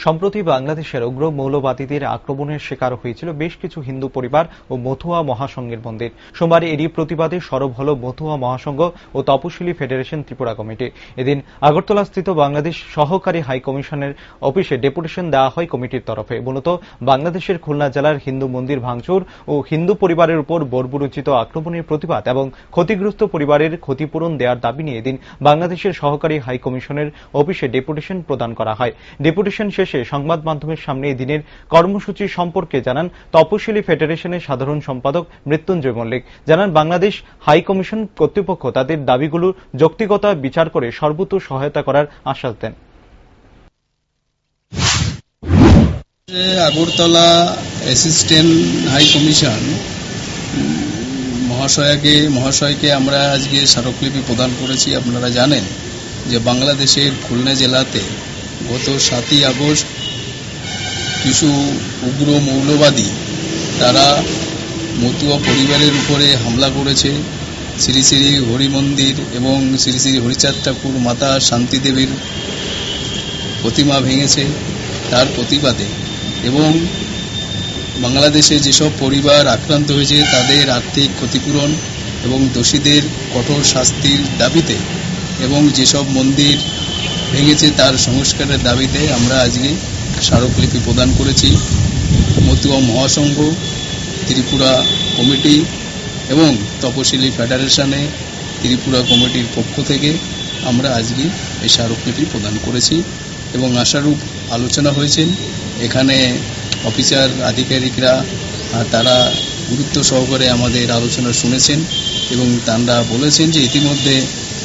সম্প্রতি বাংলাদেশের উগ্র মৌলবাদীদের আক্রমণের শিকার হয়েছিল বেশ কিছু হিন্দু পরিবার ও মতুয়া মহাসংঘের মন্দির। সোমবার এরই প্রতিবাদে সরব হল মতুয়া মহাসংঘ ও তপশিলি ফেডারেশন ত্রিপুরা কমিটি। এদিন আগরতলাস্থিত বাংলাদেশ সহকারী হাই কমিশনের অফিসে ডেপুটেশন দেওয়া হয় কমিটির তরফে। মূলত বাংলাদেশের খুলনা জেলার হিন্দু মন্দির ভাঙচুর ও হিন্দু পরিবারের উপর বর্বরোচিত আক্রমণের প্রতিবাদ এবং ক্ষতিগ্রস্ত পরিবারের ক্ষতিপূরণ দেওয়ার দাবি নিয়ে এদিন বাংলাদেশের সহকারী হাই কমিশনের অফিসে ডেপুটেশন প্রদান করা হয়। ডেপুটেশন শেষে সংবাদ মাধ্যমের সামনে এদিনের কর্মসূচি সম্পর্কে জানান তপশিলি ফেডারেশনের সাধারণ সম্পাদক মৃত্যুঞ্জয় মল্লিক। জানান, বাংলাদেশ হাই কমিশন কর্তৃপক্ষ তাদের দাবিগুলোর যৌক্তিকতা বিচার করে সর্বোচ্চ সহায়তা করার আশ্বাস দেন। আগরতলা অ্যাসিস্ট্যান্ট হাই কমিশন মহাশয়কে আমরা আজকে স্মারকলিপি প্রদান করেছি। আপনারা জানেন যে বাংলাদেশের খুলনা জেলাতে গত 7ই আগস্ট কিছু উগ্র মৌলবাদী তারা মতুয়া পরিবারের উপরে হামলা করেছে। শ্রী শ্রী হরি মন্দির এবং শ্রী শ্রী হরিচাঁদ ঠাকুর মাতা শান্তিদেবীর প্রতিমা ভেঙেছে তার প্রতিবাদে, এবং বাংলাদেশে যেসব পরিবার আক্রান্ত হয়েছে তাদের আর্থিক ক্ষতিপূরণ এবং দোষীদের কঠোর শাস্তির দাবিতে এবং যেসব মন্দির ভেঙেছে তার সংস্কারের দাবিতে আমরা আজকে স্মারকলিপি প্রদান করেছি। মতুয়া মহাসংঘ, ত্রিপুরা কমিটি এবং তপশিলি ফেডারেশনে ত্রিপুরা কমিটির পক্ষ থেকে আমরা আজকে এই স্মারকলিপি প্রদান করেছি এবং আশারূপ আলোচনা হয়েছেন। এখানে অফিসার আধিকারিকরা তারা গুরুত্ব সহকারে আমাদের আলোচনা শুনেছেন এবং তারা বলেছেন যে ইতিমধ্যে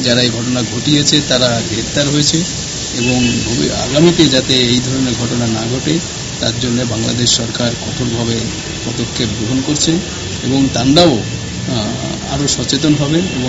যারা এই ঘটনা ঘটিয়েছে তারা গ্রেপ্তার হয়েছে এবং আগামীতে যাতে এই ধরনের ঘটনা না ঘটে তার জন্য বাংলাদেশ সরকার কঠোরভাবে পদক্ষেপ গ্রহণ করছে এবং তারাও আরও সচেতন হবেন এবং